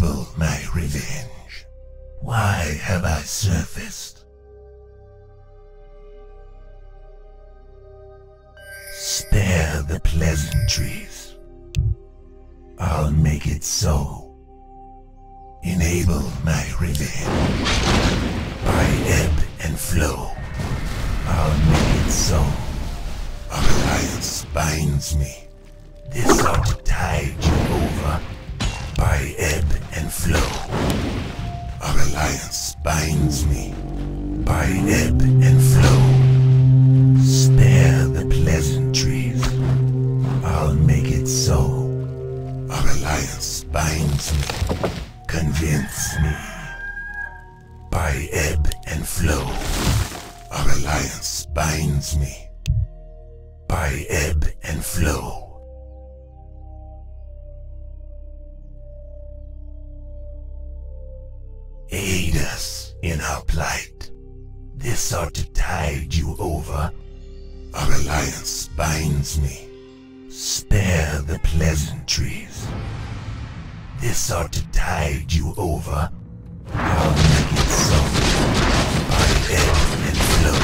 Enable my revenge. Why have I surfaced? Spare the pleasantries. I'll make it so. Enable my revenge. By ebb and flow, I'll make it so. Our alliance binds me. This ought to tide you over. By ebb and flow, our alliance binds me. By ebb and flow, spare the pleasantries. I'll make it so. Our alliance binds me. Convince me. By ebb and flow, our alliance binds me. By ebb and flow. Aid us in our plight. This ought to tide you over. Our alliance binds me. Spare the pleasantries. This ought to tide you over. I'll make it so. By ebb and flow.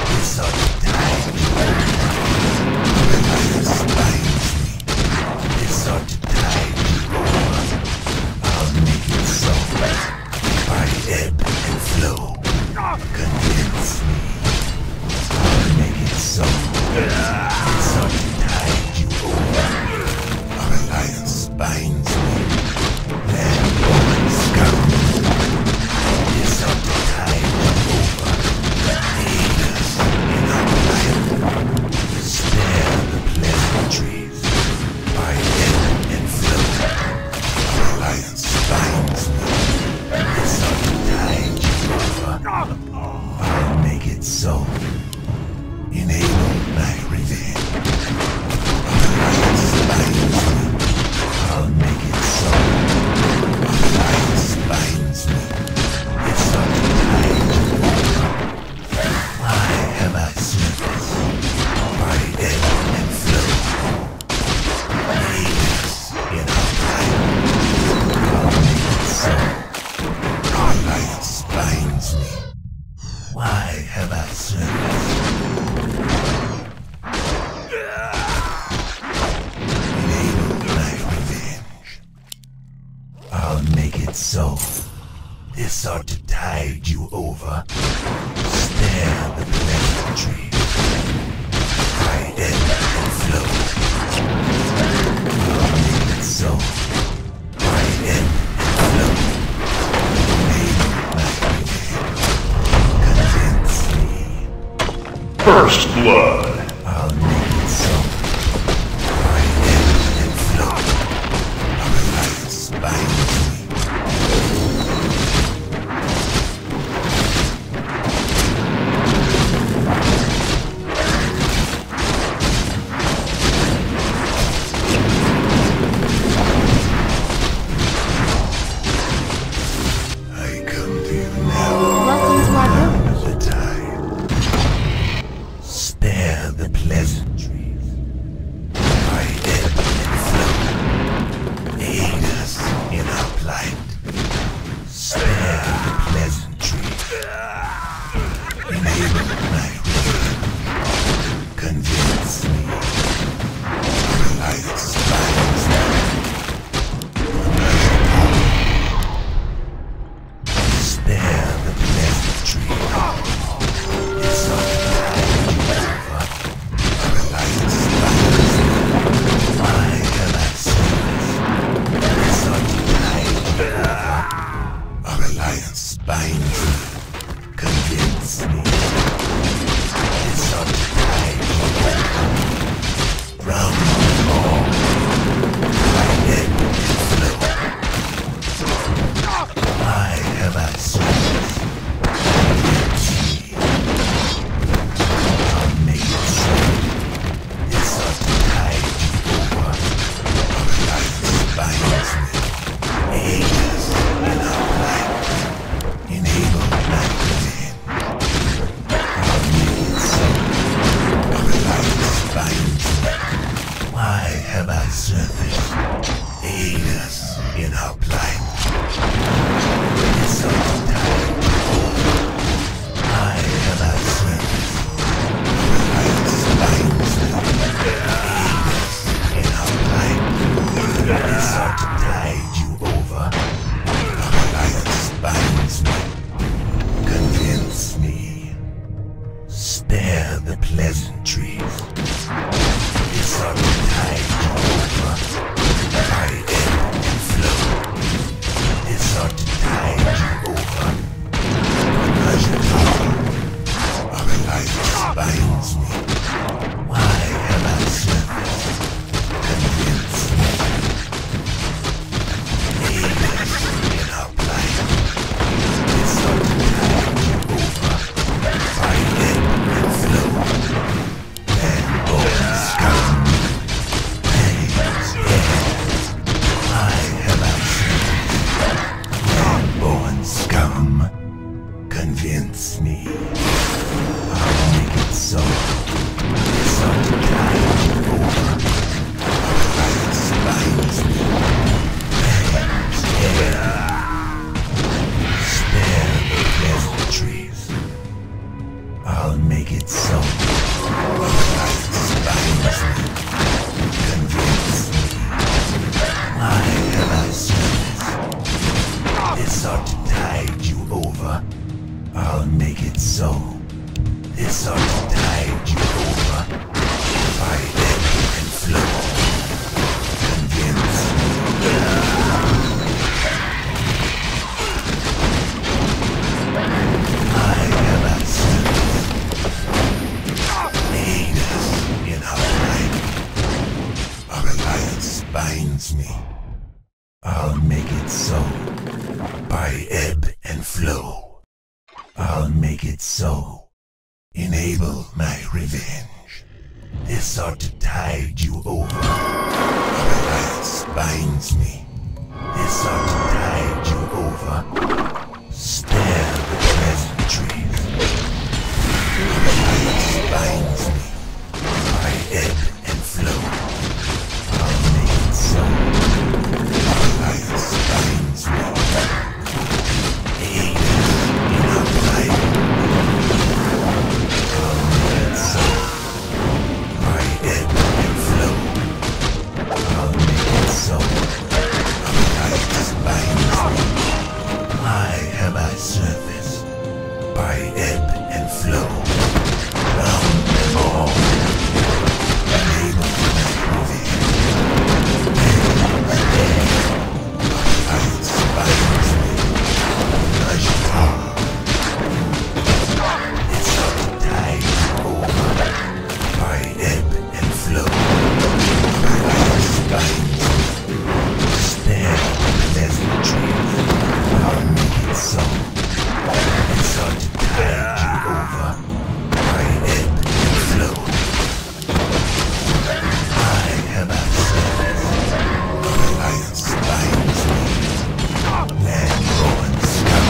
This ought to tide you over. Our alliance binds me. This ought to tide you over. I'll make it so. By ebb and flow. Convince me. I'll make it so. This ought to tide you over. Our alliance binds me. Landborn scoundrel. This ought to tide you over. Aid us in our plight. Spare the pleasantries. By ebb and flow. Our alliance binds me. This ought to tide you over. I'll make it so. Enable my revenge. Our alliance binds me. I'll make it so. Our alliance binds me. This ought to tide you over. Why have I surfaced? By ebb and flow. Aid us in our plight. I'll make it so. Our alliance binds me. Why have I surfaced? Enable my revenge. I'll make it so. This ought to tide you over. Spare the pleasantries. By ebb and flow. I'll make it so. By ebb and flow. Enable my revenge. Convince me. First blood. I'll make it so. By ebb and flow. Our alliance binds me. I come to you now. Welcome to our village. The time. Spare the pleasantries. By ebb and flow. Aid us in our plight. Spare the pleasantries. Enable my revenge. Convince me. Our alliance binds me. Spare the pleasantries. This ought to tide you over. Our alliance binds me. Why have I surfaced? This ought to tide you over. Our alliance binds me. Convince me. This ought to tide you over. Round the ball. By ebb and flow. Why have I surfaced? Convince me. I'll make it so. This ought to tide you over. Our alliance binds me. Aid us in our plight. Enable my revenge. I'll make it so. Our alliance binds me. Why have I surfaced? Aid us in our plight. This ought to tide you over. Our alliance binds me. Convince me. Spare the pleasantries. This ought to tide you over. By ebb and flow. This ought to tide you over. Our alliance binds me. Why have I service? Convince me. Aid us in our plight. This ought to tide you over. By ebb and flow. Landborn scum. Pangs dead. Why have I service? Landborn scum. Convince me. I'll make it so. This ought to tide you over. Our alliance binds me. Pangs dead. Spare the pleasantries. I'll make it so. Our alliance binds me. Convince me. Why have I service? This ought to tide you over. I'll make it so. This ought to tide you over. By ebb and flow. Convince me. I have I service. Aid us in our life. Our alliance binds me. I'll make it so. By ebb and flow. I'll make it so. Enable my revenge. This ought to tide you over. Our alliance binds me. This ought to tide you over. Spare the pleasantries. Our alliance binds me. By ebb and flow. I'll make it so. Our alliance binds me. Aid us in our plight. I'll make it so. By ebb and flow. I'll make it so. Our alliance binds me. Why have I service? By ebb and flow. Round them all. Enable my revenge. Pangs dead. Our alliance binds me. This ought to tide you over. By ebb and flow. Our alliance binds me. Spare the pleasantries. I'll make it so. This ought to tide you over. By ebb and flow. Why have I service? Our alliance binds me. Landborn scum.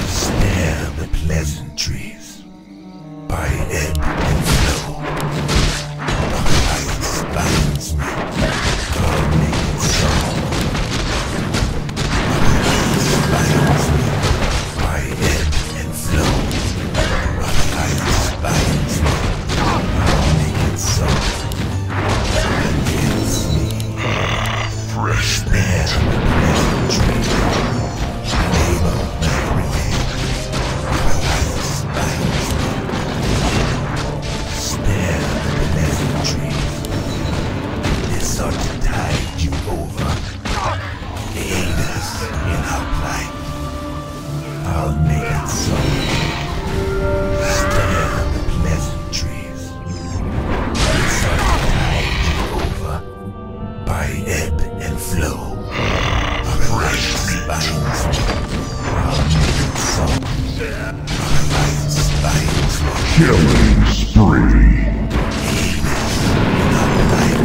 Spare the pleasantries. By ebb and flow. Our alliance binds me. I'll make it so. Our alliance binds me. By ebb and flow. Our alliance binds me. I'll make it so. Convince me. Fresh spare the pleasantries. Enable my revenge. Our alliance binds me. Spare the pleasantries. This ought to tide you over. Aid us in our plight. I'll make it so. Spare the pleasantries. This ought to tide you over. By ebb and flow. Our alliance binds me. I'll make it so. Our alliance binds me. Killing spree. Aid us in our plight.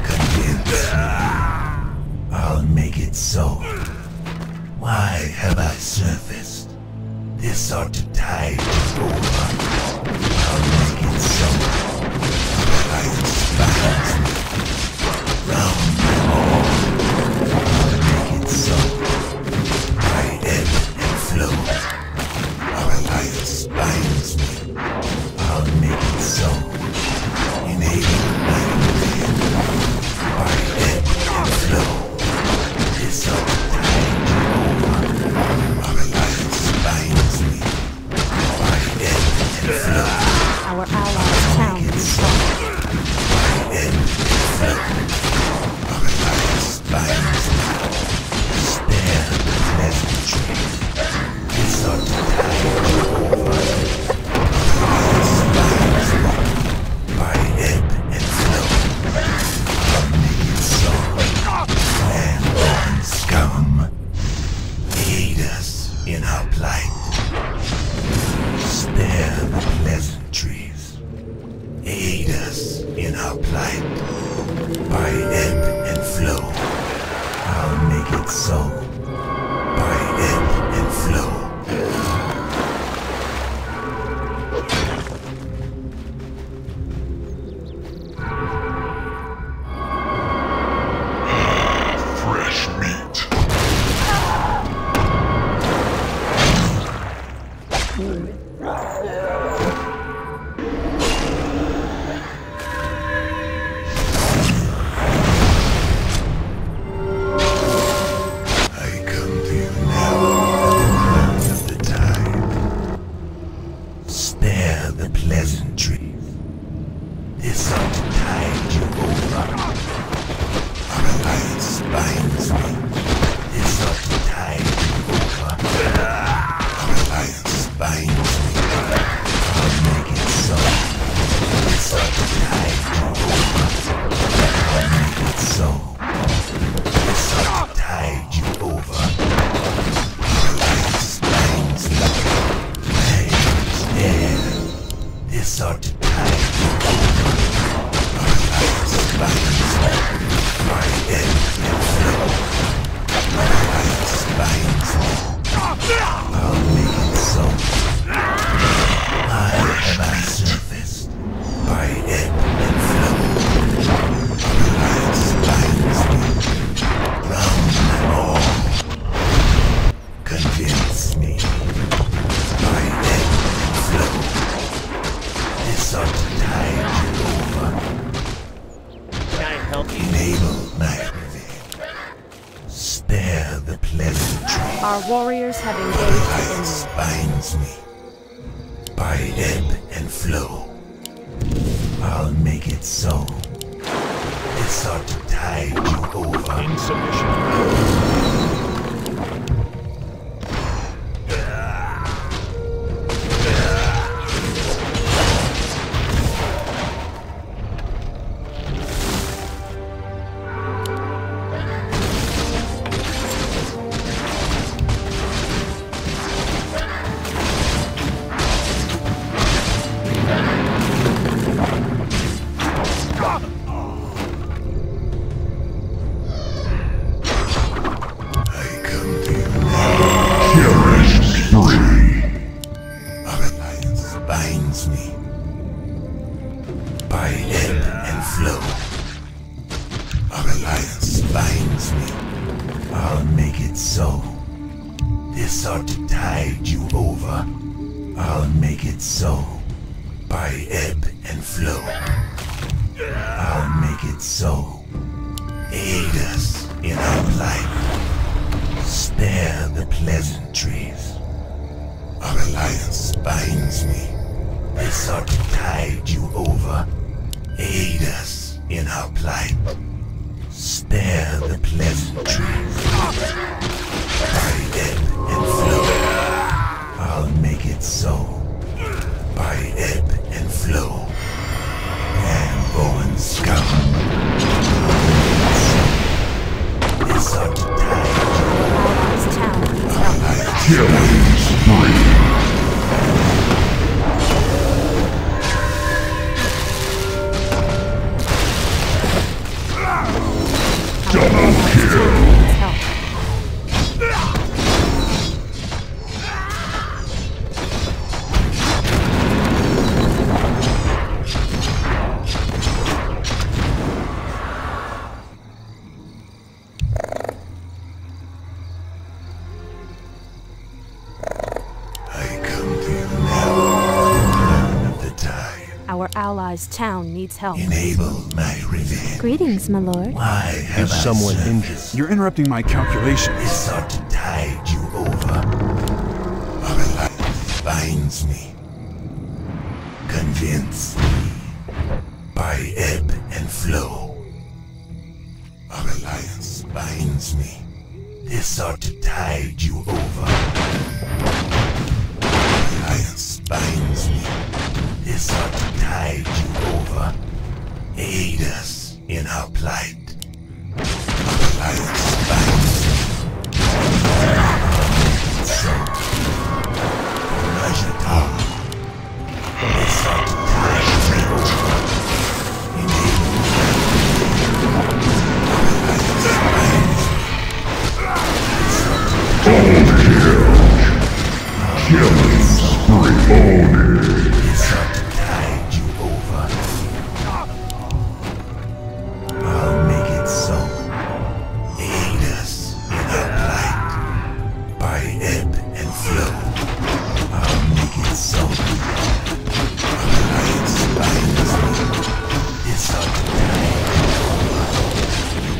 Convince me. I'll make it so. Why have I surfaced? This ought to tide you over. I'll make it so. Our alliance binds me. Round them all. I'll make it so. By ebb and flow. Our alliance binds me. I'll make it so. Enable my revenge. By Our alliance binds me. Spare the pleasantry. This ought to tide you over. Our alliance binds me. By ebb and flow. I'll make it so. Land-born scum. Aid us in our plight. Spare the pleasantries. Aid us in our plight. By ebb and flow. I'll make it so. By ebb and flow. Fresh meat. I come to you now at the turn of the tide. Spare the pleasantries. This ought to tide you over. Our alliance binds me. This ought to tide you over. Our alliance binds me. I'll make it so. This ought to tide you over. I'll make it so. This ought to tide you over. Our alliance binds me. Legs dead. This ought to tide you over. Our alliance binds me. By ebb and flow. Our alliance binds me. I'll make it so. I have surfaced. By ebb and flow. Our alliance binds me. Round them all. Convince me. By ebb and flow. This ought to tide you over. Can I help you? Enable my revenge. Spare the pleasantry. Our warriors have engaged the Alliance enemy. binds me. By ebb and flow. I'll make it so. This ought to tide you over. Insufficient. I come to you now. Killing spree. Our alliance binds me. By ebb and flow. Our alliance binds me. I'll make it so. This ought to tide you over. I'll make it so. By ebb and flow. I'll make it so. Aid us in our plight. Spare the pleasantries. Our alliance binds me. This ought to tide you over. Aid us in our plight. Spare the pleasantries. By ebb and flow. I'll make it so. By ebb and flow. Land-born scum. This ought to tide you Allies town needs over. help. Alliance Killing spree. Double kill. Needs help. I come to you now, turn of the tide. Our allies town needs help. Enable my revenge. Greetings, my lord. Why have Is I someone served? injured? You're interrupting my calculations. This ought to tide you over. Our alliance binds me. Convince me. By ebb and flow. binds me. This ought to tide you over. Alliance binds me. This ought to tide you over. Aid us in our plight. Alliance binds me. So, Rajata. This ought to tide you over. Enable Alliance binds me. This ought to Killing spree. This ought to tide you over. I'll make it so. Aid us in our plight. By ebb and flow. I'll make it so. Alliance binds me. This ought to tide you over.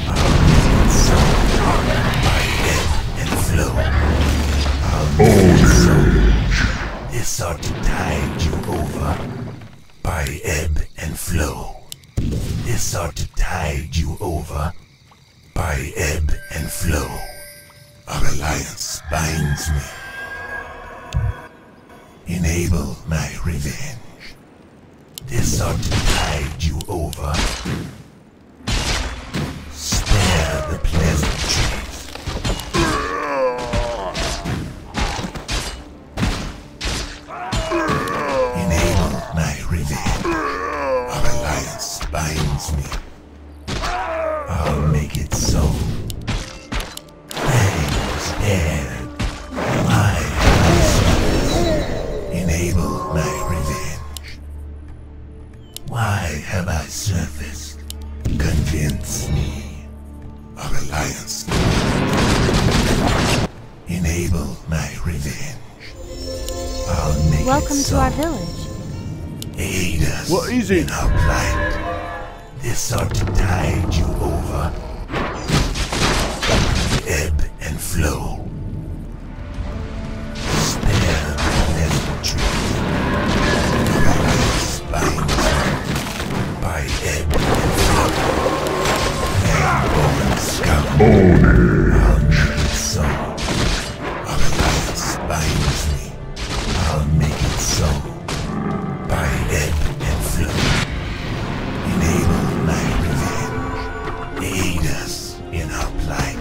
I'll make it so. By ebb and flow. I'll make it so. This ought to tide you over. By ebb and flow. This ought to tide you over. By ebb and flow. Our alliance binds me. Enable my revenge. This ought to tide you over. Spare the pleasantries. Enable my revenge. Our alliance binds me. I'll make it so. Thanks, dead. My enable my revenge. Why have I surfaced? Convince me. Our alliance. Enable my revenge. I'll make Welcome it so. to our village. Aid us What is it? in our plight. This ought to tide you over. Ebb and flow. Spare the pleasantry. Alliance binds me. By ebb and flow. Land-born scum. I'll make it so. Our alliance binds me. I'll make it so. By ebb and flow. Enable my revenge. Aid us in our plight.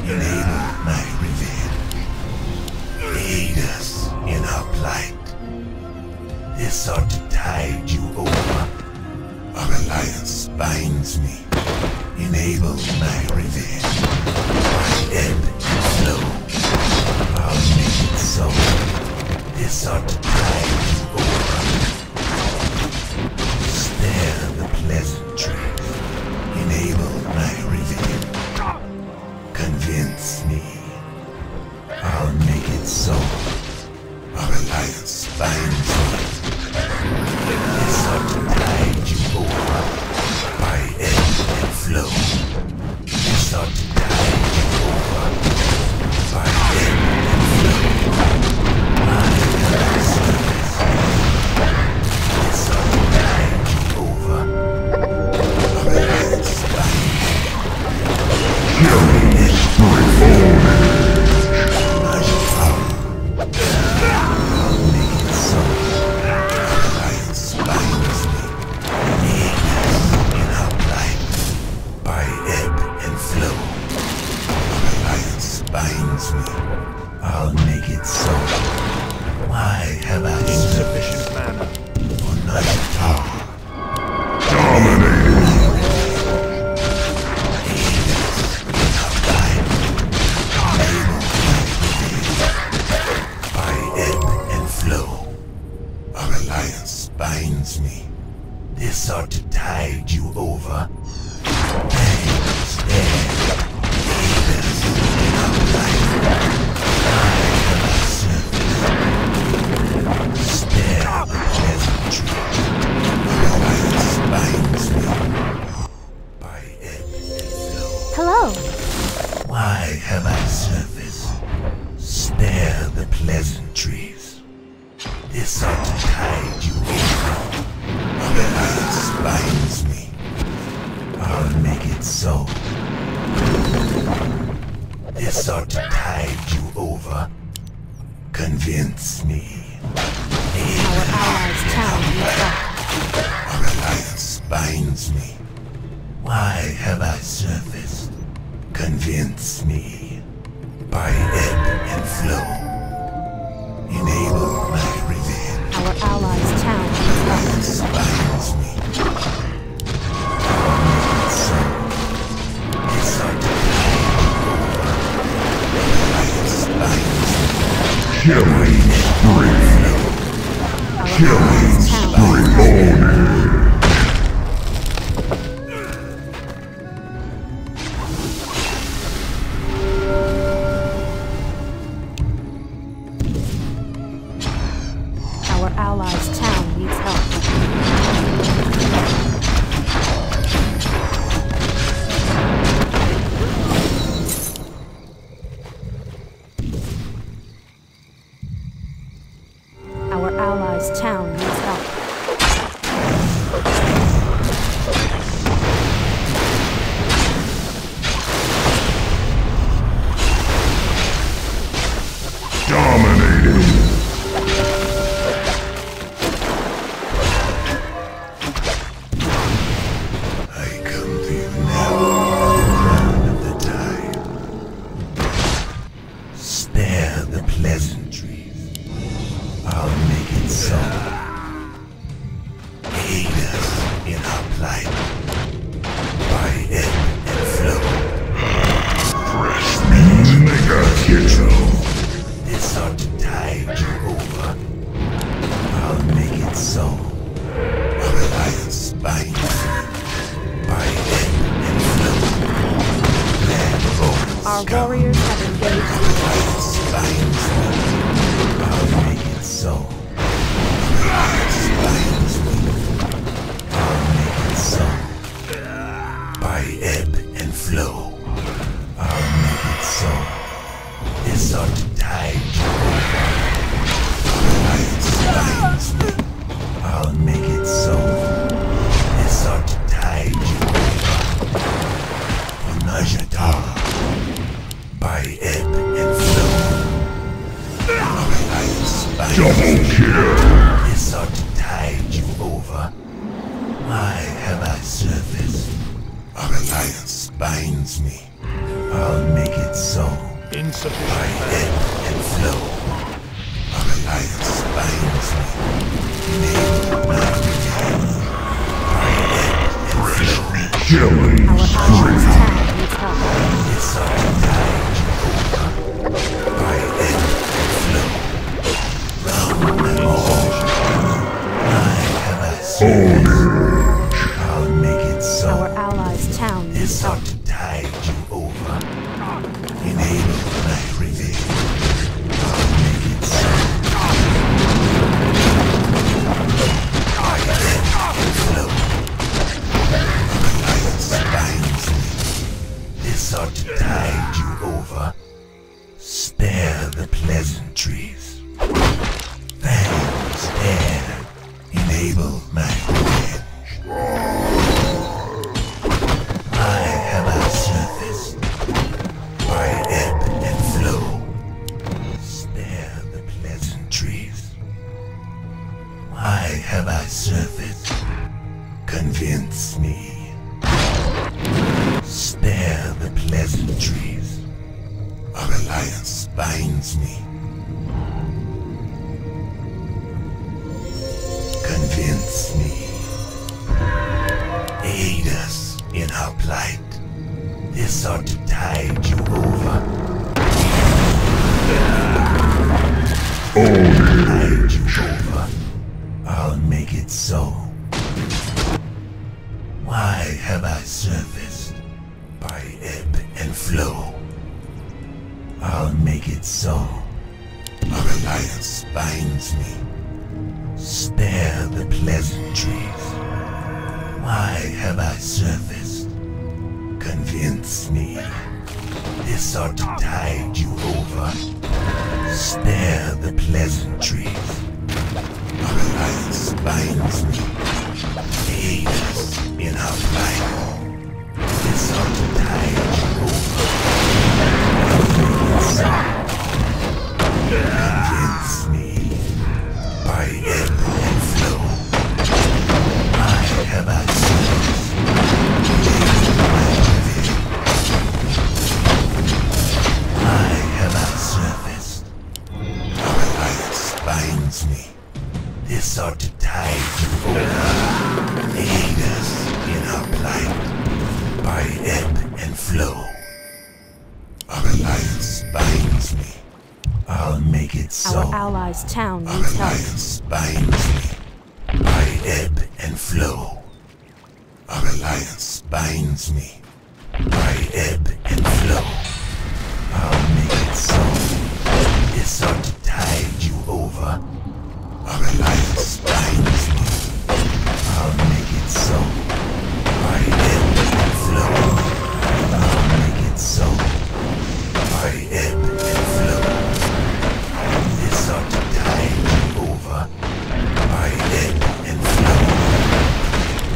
Enable my revenge. Aid us in our plight. This ought to tide you over. Our alliance binds me. Enable my revenge. By ebb and flow. I'll make it so. This ought to tide you over. Spare the pleasantries. Enable my revenge. Convince me. I'll make it so. Our alliance binds me. This ought to tide you over. By ebb and flow. This ought to tide you over. By ebb and flow. My service. This ought to tide you over. Our alliance binds me. Killing spree. I'll make it so. Our alliance binds me. Aid us in our plight. By ebb and flow. Our alliance binds me. I'll make it so. Why have I Insufficient mana. for night tower? Dominating. Aid us in our plight. Enable my revenge. By ebb and flow. Our alliance binds me. This ought to tide you over. Thanks, dead. Aid us in our plight. Why have I surfaced? Spare the pleasantry. Our alliance binds me. By ebb and flow. Hello. Why have I surfaced? Spare the pleasantries. This ought to tide you over. Our alliance binds me. I'll make it so. This ought to tide you over. Convince me. Our allies' town needs help. Our alliance binds me. Why have I surfaced? Convince me. By ebb and flow. Enable my revenge. Our allies' town needs help. Alliance binds me. I'll make it so. This ought to alliance binds me. Killing spree. Our Killing allies' town spree. Our allies' town needs help. Our allies' town needs help. Dominating. I come to you now, the crown of the tide. Spare the pleasantries. I'll make it so. Aid us in our plight. By ebb and flow. Fresh meat. Mega kitchen. This ought to tide you over. I'll make it so. Our alliance binds me. By ebb and flow. Land bones Our come. warriors have engaged the Alliance binds me. I'll make it so. Alliance binds me. I'll make it so. By ebb and flow. I'll make it so. This ought to tide you over. Alliance binds me. I'll make it so. This ought to tide you over. Pudge'S. By ebb and flow. Our alliance binds Double me. kill. This ought to tide you over. Why have I surfaced? Our alliance binds me. I'll make it so. By Insufficient. ebb and flow. Our alliance binds me. Enable my revenge. By ebb and flow. Killing Our allies' spree. town needs help. This ought to tide you over. By ebb and flow. Round them all. Why have I surfaced? I'll make it so. Our allies' town needs This help. ought to tide you over. Enable my revenge. I'll make it so. By ebb and flow. Alliance binds me. This ought to tide you over. Spare the pleasantries. Fangs air. Enable my revenge. Why have I surfaced? By ebb and flow. Spare the pleasantries. Why have I surfaced? Convince me. Spare the pleasantries. Our alliance binds me. Convince me. Aid us in our plight. This ought to tide you over. Tide you over. I'll make it so. Why have I surfaced? By ebb and flow. I'll make it so. Our alliance binds me. Spare the pleasantries. Why have I surfaced? Convince me. This ought to tide you over. Spare the pleasantries. Our alliance binds me. Aid us in our plight. This ought to tide you over. ebb and flow. Our alliance binds me. I'll make it so. Our allies' town Our needs help. alliance binds me. I ebb and flow. Our alliance binds me. I ebb and flow. I'll make it so. This ought to tide you over. Our alliance binds me. I'll make it so. I ebb and flow. I'll make it so. I ebb and flow. This ought to tide you over. I ebb and flow.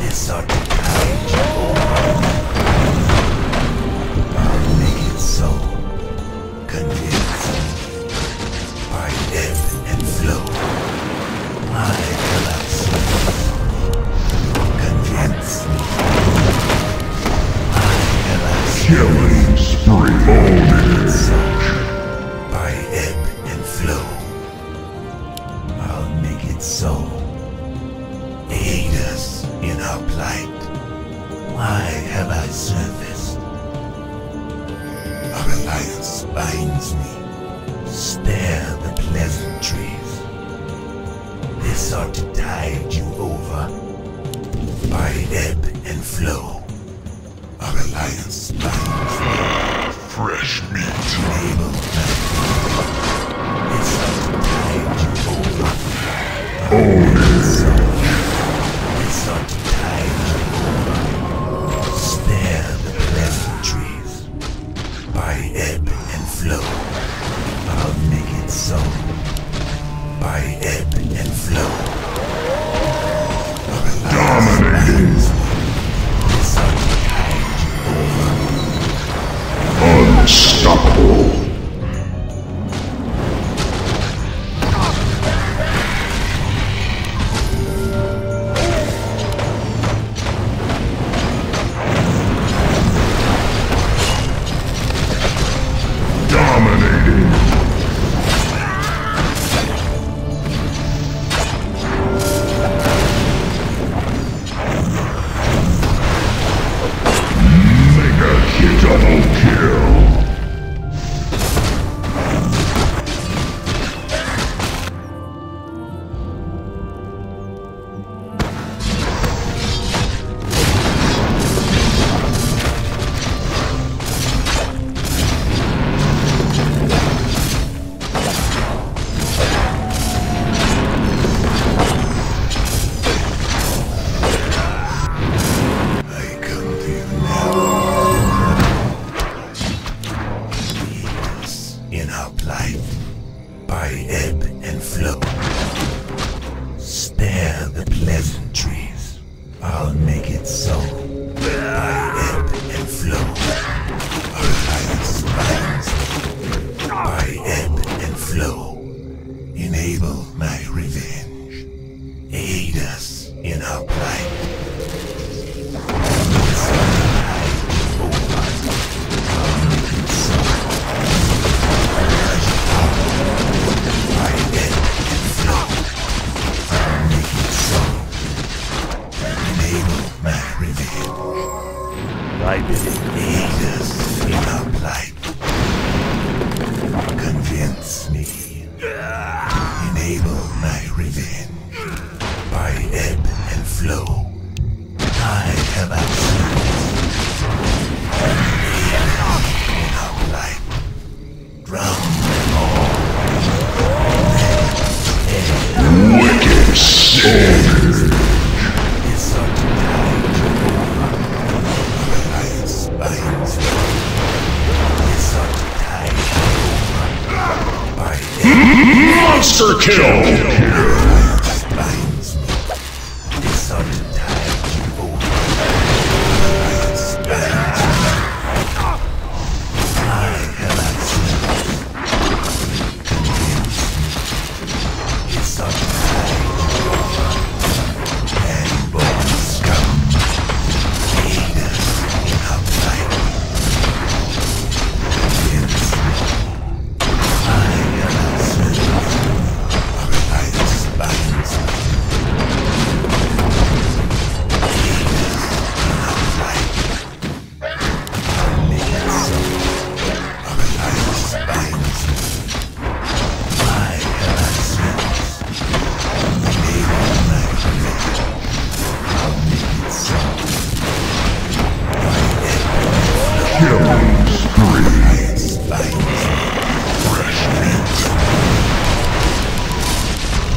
This ought to tide you over. I'll make it so. Convince me. I ebb and flow. My galaxy. Convince me. My galaxy. Killing spree. By ebb and flow, I'll make it so. Aid us in our plight. Why have I surfaced? Our alliance binds me. Spare the pleasantries. This ought to tide you over. By ebb and flow, our alliance binds me. Fresh meat. Enable me. This ought to tide you over. This ought to tide you over. Spare the pleasantries. By ebb and flow, I'll make it so. By ebb and flow. Our alliance binds me. This ought to tide you over. Unstoppable. Dominating. Mega hit, double kill. I come to you now. Lead us in our plight. By ebb and flow. Spare the pleasantries. I'll make it so. By ebb and flow. Our alliance binds me. By ebb and flow. Enable my revenge. Aid us in our plight. I believe aid us in our plight. Convince me. Enable my revenge. By ebb and flow. I have access. Aid us in our plight. Drown them all. Wicked sword. This ought to tide you over. Our alliance binds me. This ought to tide you over. By Monster kill. our alliance binds me. This ought to tide you over. Our alliance binds me. I have access. Convince me. This ought to tide you over. And born scum. Aid us in our plight. Convince me. I have access. Our alliance Killing spree. Fresh meat.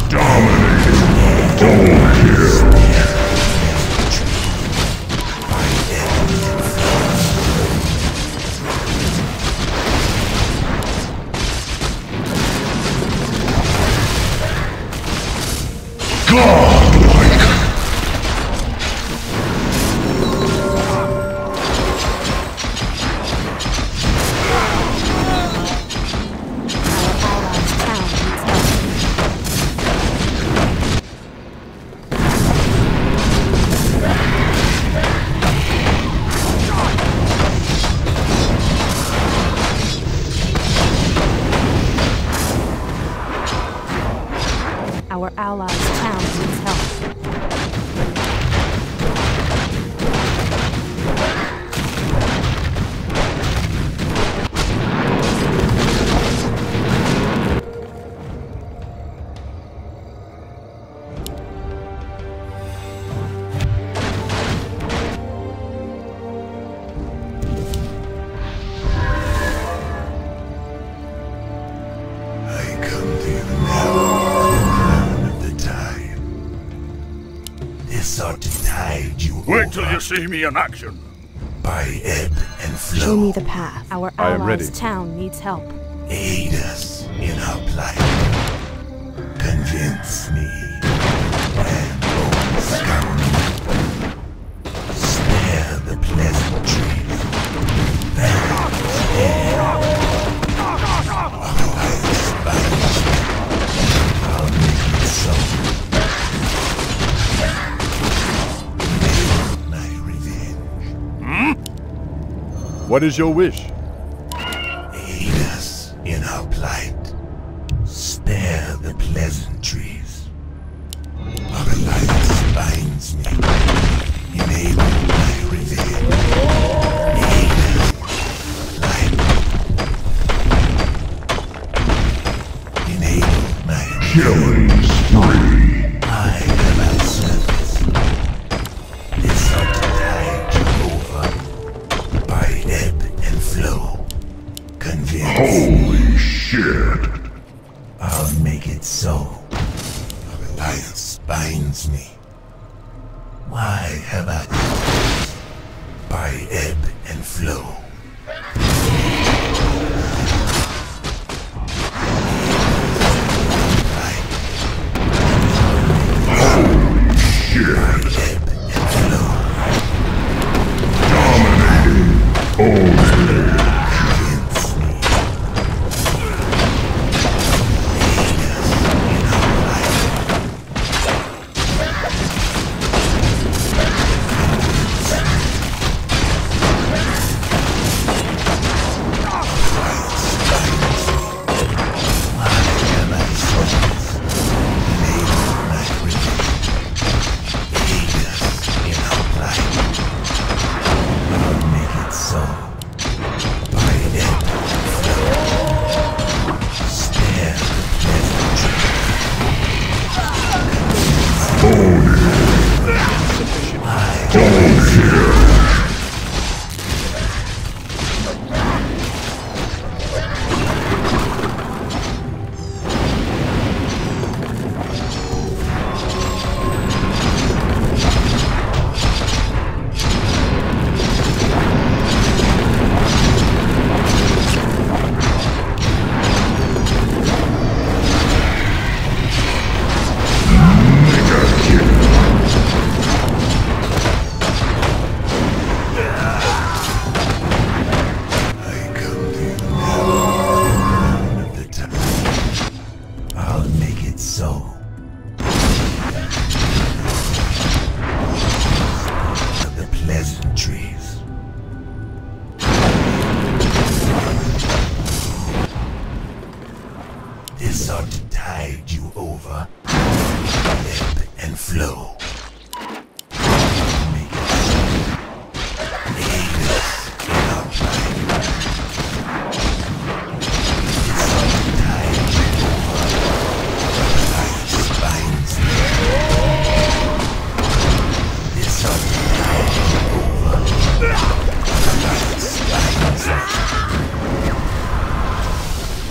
Dominating. Double kill. Godlike. Our allies' town needs help. I come to you now, crown of the tide. This ought to tide you Wait till over you see me in action. by ebb and flow. Show me the path. Our I am allies' ready. town needs help. Aid us in our plight. Convince me and overcome me. Spare the pleasantries. Otherwise, I'll make it so. My revenge. What is your wish? Aid us in our plight. Spare the pleasantries. Our alliance binds me. Enable my revenge. Aid us plight. Enable my Killing spree. I have our service. This ought to tide you over by ebb and flow. Convince me. Holy shit. I'll make it so. Our alliance binds me. Why have I by ebb and flow? Shit. Ebb and flow. Dominating. Only. Convince me. Aid us in our life. Why have I souls? Enable my revenge. Aid us in our plight. I'll make it so. By ebb and flow. Spare the pleasantries. Double kill. Mega kill. I come to you now, crown of the tide. I'll make it so. Of the pleasantries. This ought to tide you over. Ebb and flow.